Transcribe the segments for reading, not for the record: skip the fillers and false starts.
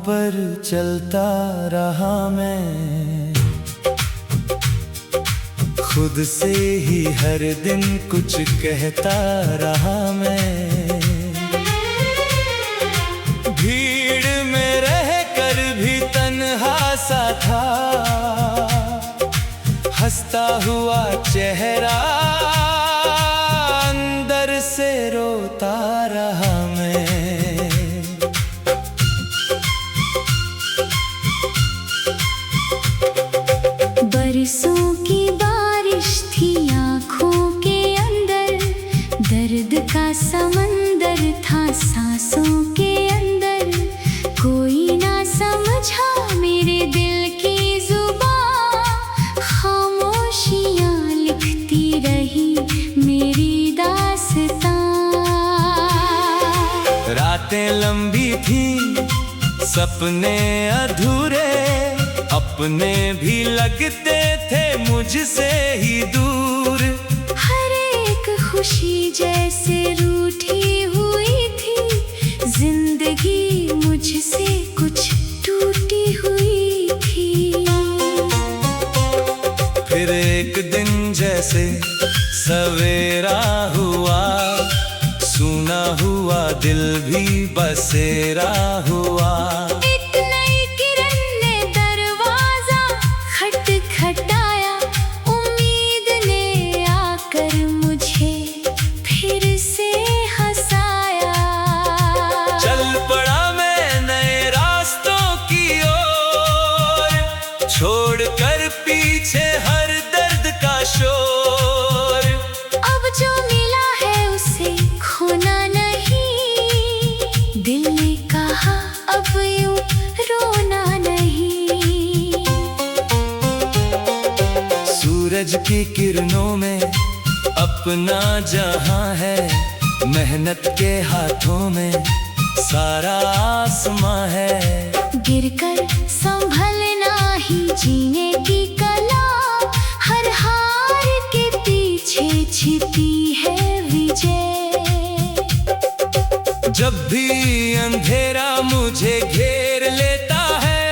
पर चलता रहा मैं, खुद से ही हर दिन कुछ कहता रहा मैं। भीड़ में रहकर भी तन्हा सा था, हंसता हुआ चेहरा अंदर से रोता रहा मैं। बरसों की बारिश थी आँखों के अंदर, दर्द का समंदर था सांसों के अंदर। कोई ना समझा मेरे दिल की जुबां, खामोशियाँ लिखती रही मेरी दास्तां। रातें लंबी थी, सपने अधूरे, अपने भी लगते थे मुझसे ही दूर। हर एक खुशी जैसे रूठी हुई थी, जिंदगी मुझसे कुछ टूटी हुई थी। फिर एक दिन जैसे सवेरा हुआ, सूना हुआ दिल भी बसेरा हुआ। खटखटाया, उम्मीद ने आकर मुझे फिर से हंसाया। चल पड़ा मैं नए रास्तों की ओर, छोड़कर पीछे हर दर्द का शोर। अब जो मिला है उसे खोना नहीं, दिल ने कहा अब यूं रोना नहीं। सूरज की किरणों में अपना जहां है, मेहनत के हाथों में सारा आसमां है। गिरकर संभलना ही जीने की कला, हर हार के पीछे छिपी है विजय। जब भी अंधेरा मुझे घेर लेता है,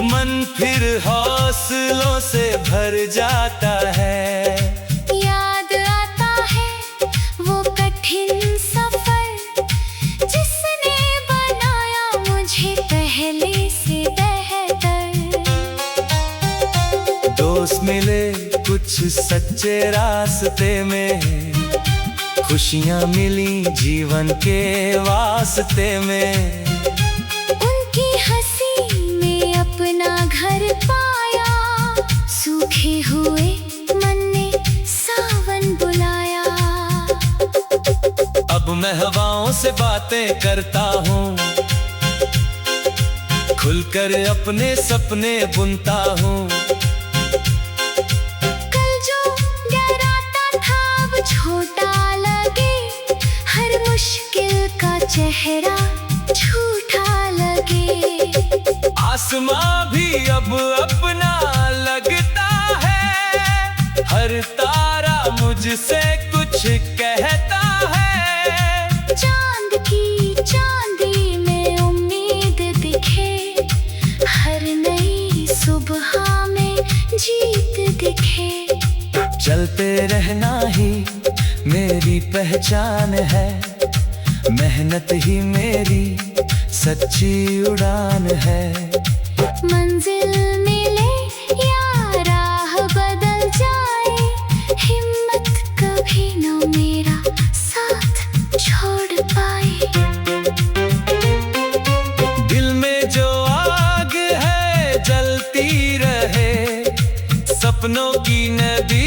मन फिर हौसलों से भर जाता है। याद आता है वो कठिन सफर, जिसने बनाया मुझे पहले से बेहतर। दोस्त मिले कुछ सच्चे रास्ते में, खुशियाँ मिली जीवन के वास्ते में। उनकी हंसी में अपना घर पाया, सूखे हुए मन ने सावन बुलाया। अब मैं हवाओं से बातें करता हूँ, खुलकर अपने सपने बुनता हूँ। कल जो डराता था अब छोटा लगे, हर मुश्किल का चेहरा झूठा लगे। आसमां भी अब अपना लगता है, हर तारा मुझसे कुछ कहता है। चांद की चांदी में उम्मीद दिखे, हर नई सुबह में जीत दिखे। चलते रहना ही मेरी पहचान है, मेहनत ही मेरी सच्ची उड़ान है। मंजिल मिले या राह बदल जाए, हिम्मत कभी न मेरा साथ छोड़ पाए। दिल में जो आग है जलती रहे, सपनों की नदी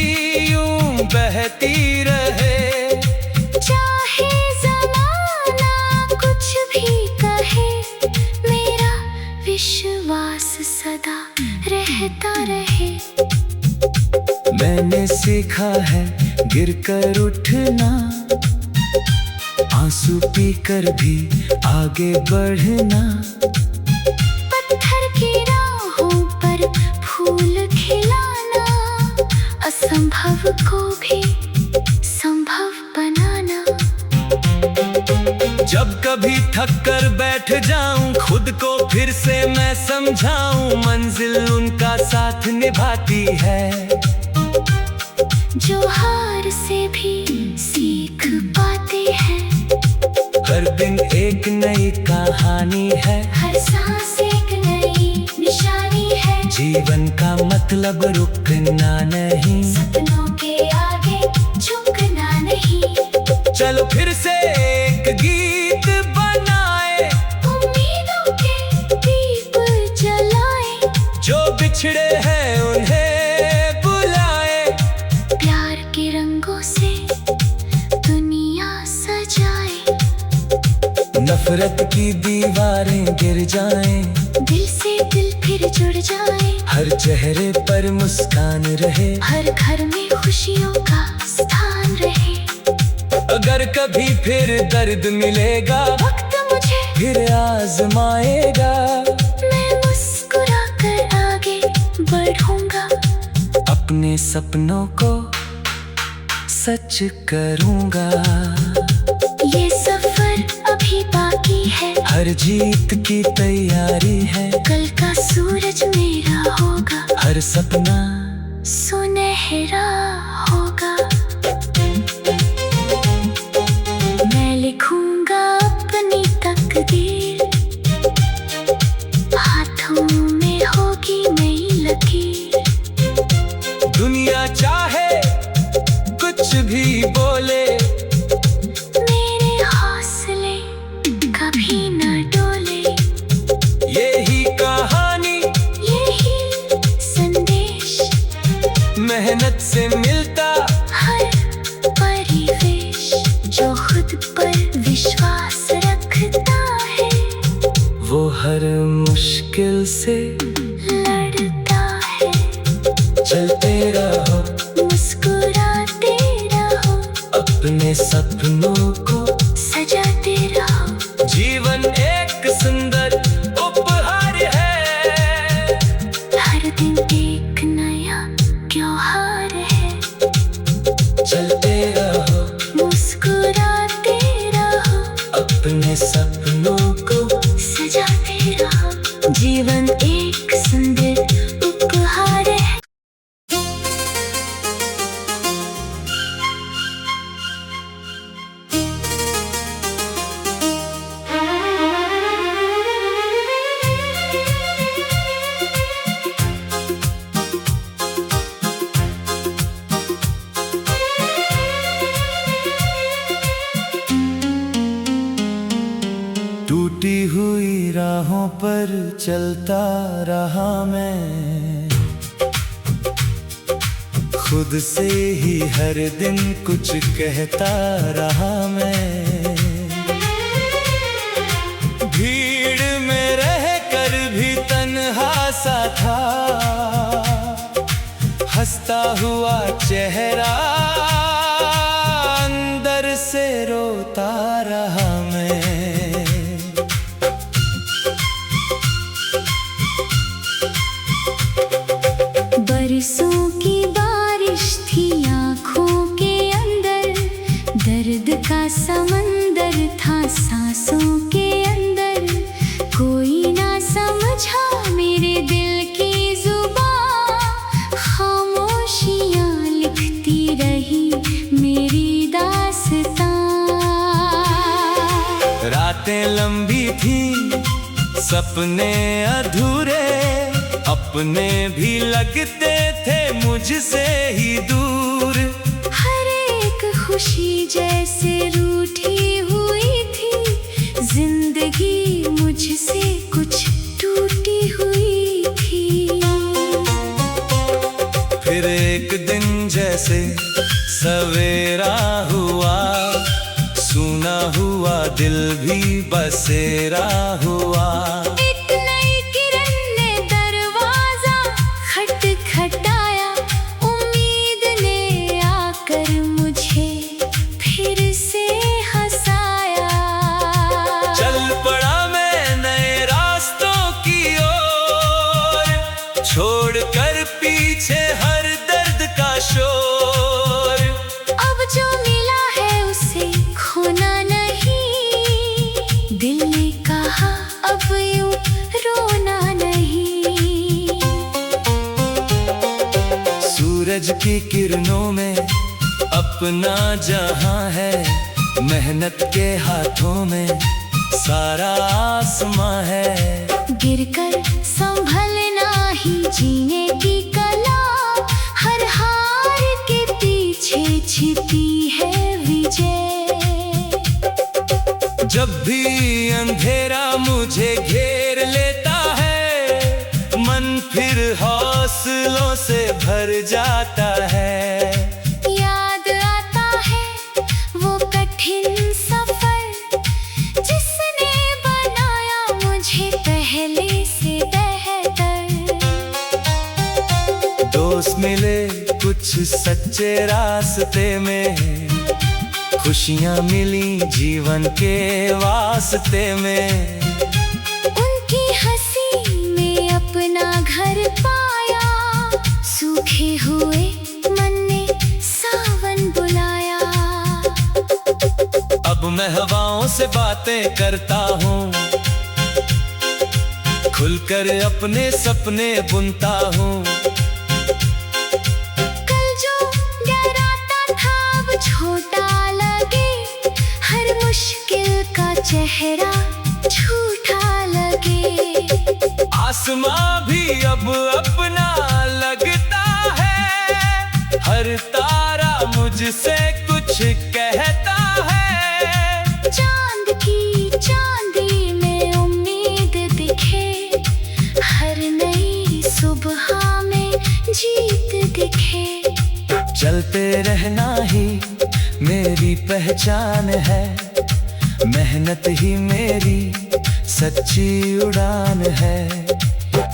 यूं बहती रहे। चाहे ज़माना कुछ भी कहे, मेरा विश्वास सदा रहता रहे। मैंने सीखा है गिरकर उठना, आंसू पीकर भी आगे बढ़ना। पत्थर की राहों पर फूल खिलाना, असंभव को भी संभव बनाना। जब कभी थक कर बैठ जाऊं, खुद को फिर से मैं समझाऊं, मंजिल उनका साथ निभाती है जो हार से भी सीख पाते हैं। हर दिन एक नई कहानी है, हर सांस एक नई निशानी है। जीवन का मतलब रुकना नहीं, सपनों के आगे झुकना नहीं। चलो फिर से एक गीत बनाए, उम्मीदों के दीप जलाए, जो बिछड़े हैं उन्हें बुलाए। प्यार के रंगों से दुनिया सजाए, नफरत की दीवारें गिर जाएं, दिल से दिल फिर जुड़ जाए। हर चेहरे पर मुस्कान रहे, हर घर में खुशियों का स्थान रहे। अगर कभी फिर दर्द मिलेगा, वक्त मुझे फिर आजमाएगा, मैं मुस्कुरा कर आगे बढ़ूंगा। अपने सपनों को सच करूंगा। ये सफर अभी बाकी है, हर जीत की तैयारी है, कल का सूरज मेरा होगा, हर सपना सुनहरा होगा। मैं लिखूंगा अपनी तकदीर, हाथों में होगी नई लकीर। दुनिया चाहे कुछ भी बोले, मेरे हौसले कभी न डोले। यही कहानी, यही संदेश, मेहनत से मिलता हर परिवेश। जो खुद पर विश्वास रखता है, वो हर मुश्किल से लड़ता है। चलते रहो, मुस्कुराते रहो, अपने सपनों को सजाते रहो। जीवन एक सुंदर उपहार है, हर दिन एक नया त्योहार है। चलते रहो, मुस्कुराते रहो, अपने सपनों को सजाते रहो। जीवन एक सुंदर उपहार है। टूटी हुई राहों पर चलता रहा मैं, खुद से ही हर दिन कुछ कहता रहा मैं। भीड़ में रह कर भी तन्हा सा था, हंसता हुआ चेहरा अंदर से रोता रहा मैं। बरसों की बारिश थी आँखों के अंदर, दर्द का समंदर था सांसों के अंदर। कोई ना समझा मेरे दिल की जुबां, खामोशियाँ लिखती रही मेरी दास्तां। रातें लंबी थी, सपने अधूरे, अपने भी लगते थे मुझसे ही दूर। हर एक खुशी जैसे रूठी हुई थी, जिंदगी मुझसे कुछ टूटी हुई थी। फिर एक दिन जैसे सवेरा हुआ, सूना हुआ दिल भी बसेरा हुआ। एक नई किरण ने दरवाजा खटखटाया, उम्मीद ने आकर मुझे फिर से हंसाया। चल पड़ा मैं नए रास्तों की ओर, छोड़कर पीछे हर दर्द का शोर। अब जो मिला है उसे खोना नहीं, सूरज की किरणों में अपना जहां है, मेहनत के हाथों में सारा आसमां है। गिरकर संभलना ही जीने की कला, हर हार के पीछे छिपी है विजय। जब भी अंधेरा मुझे घेर लेता है, मन फिर हौसलों से भर जाता है। याद आता है वो कठिन सफर, जिसने बनाया मुझे पहले से बेहतर। दोस्त मिले कुछ सच्चे रास्ते में, खुशियाँ मिली जीवन के वास्ते में। उनकी हंसी में अपना घर पाया, सूखे हुए मन ने सावन बुलाया। अब मैं हवाओं से बातें करता हूँ, खुलकर अपने सपने बुनता हूँ। कल जो डराता था अब छोटा लगे, हर मुश्किल का चेहरा झूठा लगे। आसमां भी अब अपना लगता है, हर तारा मुझसे कुछ कहता है। चांद की चांदी में उम्मीद दिखे, हर नई सुबह में जीत दिखे। चलते रहना ही मेरी पहचान है, मेहनत ही मेरी सच्ची उड़ान है।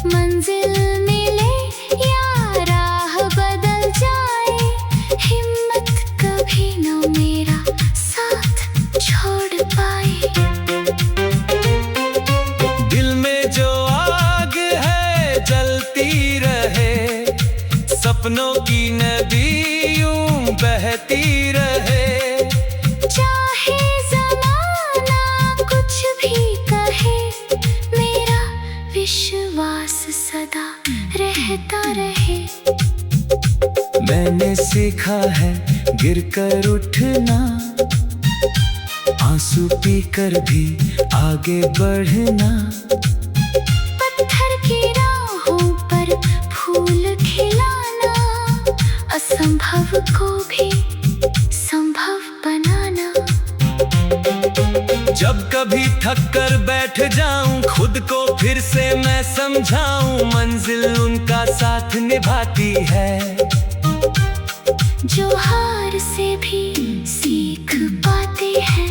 मंजिल मिले या राह बदल जाए, हिम्मत कभी न मेरा साथ छोड़ पाए। दिल में जो आग है जलती रहे, सपनों की नदी यूं बहती रहे। चाहे ज़माना कुछ भी कहे, मेरा विश्वास सदा रहता रहे। मैंने सीखा है गिरकर उठना, आंसू पीकर भी आगे बढ़ना। पत्थर की राहों पर फूल खिलाना, असंभव को भी संभव बनाना। जब कभी थक कर बैठ जाऊं, खुद को फिर से मैं समझाऊं, मंजिल उनका साथ निभाती है जो हार से भी सीख पाते हैं।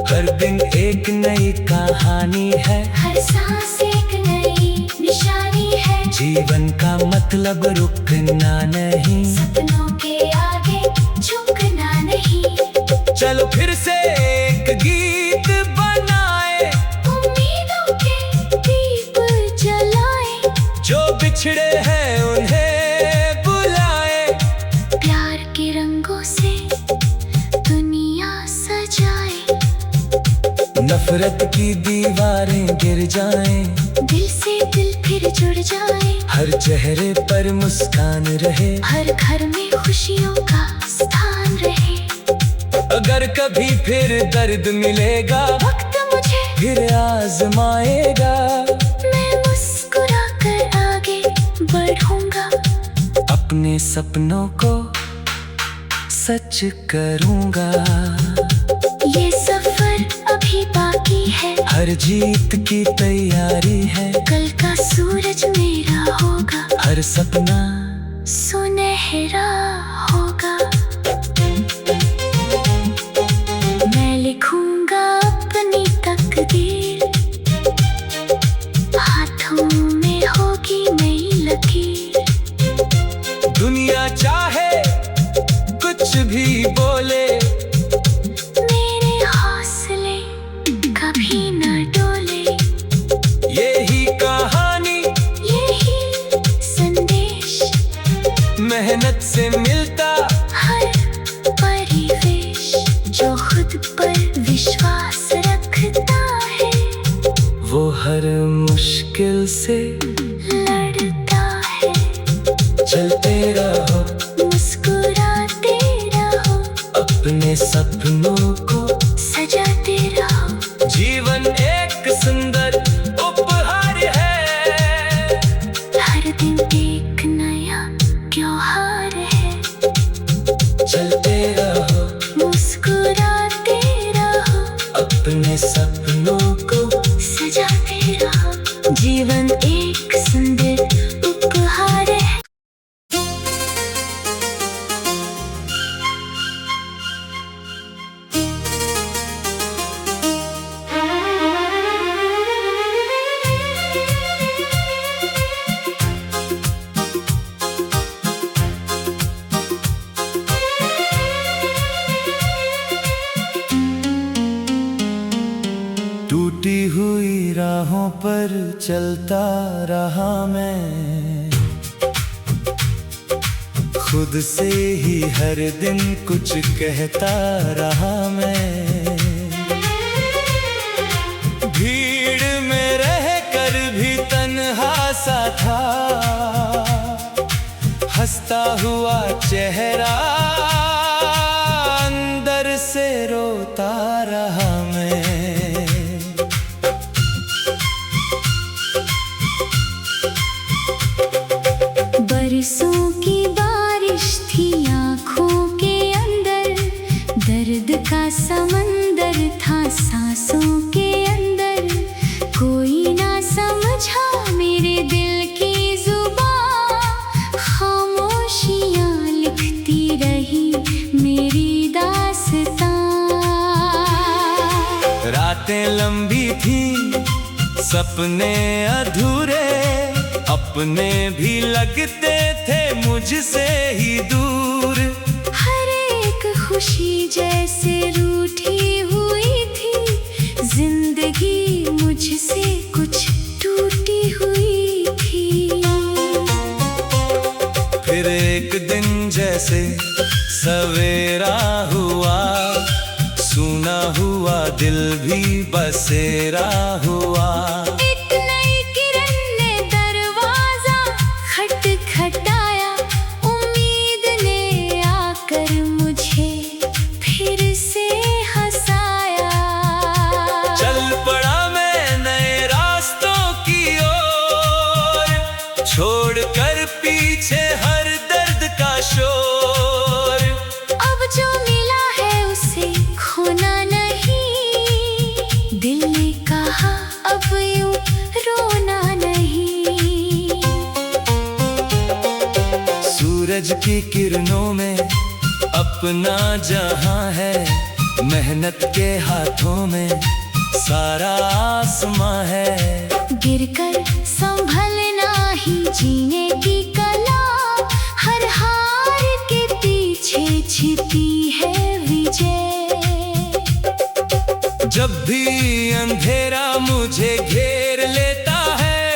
हर दिन एक नई कहानी है, हर सांस एक नई निशानी है। जीवन का मतलब रुकना नहीं, सपनों के आगे झुकना नहीं। चलो फिर से एक गीत बनाए, उम्मीदों के दीप जलाए, जो बिछड़े हैं उन्हें बुलाए। प्यार के रंगों से दुनिया सजाए, नफरत की दीवारें गिर जाएं, दिल से दिल फिर जुड़ जाए। हर चेहरे पर मुस्कान रहे, हर घर में खुशियों का स्थान रहे। अगर कभी फिर दर्द मिलेगा, वक्त मुझे फिर आजमाएगा। मैं मुस्कुरा कर आगे बढ़ूंगा, अपने सपनों को सच करूंगा। ये सफर अभी बाकी है, हर जीत की तैयारी है। कल का सूरज मेरा होगा, हर सपना सुनहरा होगा। मैं लिखूंगा अपनी तकदीर, हाथों में होगी नई लकीर। दुनिया चाहे कुछ भी बोले, मेरे हौसले कभी न डोले। यही कहानी, यही संदेश, मेहनत से मिलता हर परिवेश। जो खुद पर विश्वास रखता है, वो हर मुश्किल से लड़ता है। चल चलते रहो, मुस्कुराते रहो, अपने सपनों को सजाते रहो। जीवन एक सुंदर उपहार है, हर दिन एक नया त्योहार है। चलते रहो, मुस्कुराते रहो, अपने सपनों को सजाते रहो। जीवन एक सुंदर उपहार है। टूटी हुई राहों पर चलता रहा मैं, खुद से ही हर दिन कुछ कहता रहा मैं। भीड़ में रहकर भी तन्हा सा था, हंसता हुआ चेहरा अंदर से रोता रहा मैं। बरसों की बारिश थी आँखों के अंदर, दर्द का समंदर था सांसों के अंदर। कोई ना समझा मेरे दिल की जुबान, खामोशियाँ लिखती रही मेरी दास्तां। रातें लंबी थी, सपने अधूरे, अपने भी लगते थे मुझसे ही दूर। हर एक खुशी जैसे रूठी हुई थी, जिंदगी मुझसे कुछ टूटी हुई थी। फिर एक दिन जैसे सवेरा हुआ, सूना हुआ दिल भी बसेरा हुआ। खटखटाया, उम्मीद ने आकर मुझे फिर से हंसाया। चल पड़ा मैं नए रास्तों की ओर, छोड़कर पीछे हर दर्द का शोर। अब जो मिला है उसे खोना नहीं, दिल ने कहा अब यूं रोना नहीं। सूरज की किरणों में अपना जहां है, मेहनत के हाथों में सारा आसमां है। गिरकर संभलना ही जीने की कला, हर हार के पीछे छिपी है विजय। जब भी अंधेरा मुझे घेर लेता है,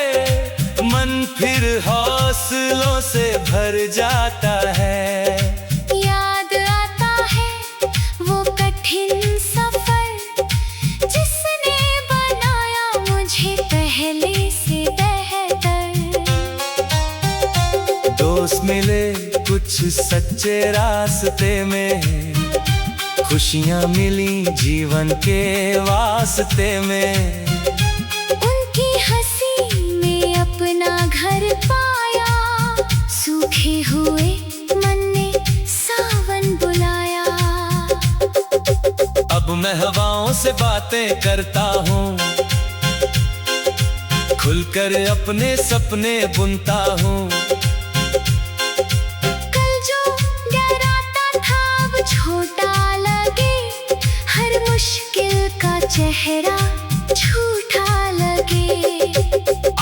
मन फिर हौसलों से भर जाता है। याद आता है वो कठिन सफर, जिसने बनाया मुझे पहले से बेहतर। दोस्त मिले कुछ सच्चे रास्ते में, खुशियाँ मिली जीवन के वास्ते में। उनकी हंसी में अपना घर पाया, सूखे हुए मन ने सावन बुलाया। अब मैं हवाओं से बातें करता हूँ, खुलकर अपने सपने बुनता हूँ। कल जो डराता था अब छोटा लगे, हर मुश्किल का चेहरा झूठा लगे।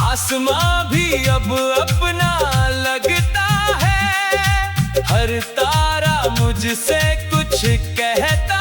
आसमां भी अब अपना लगता है, हर तारा मुझसे कुछ कहता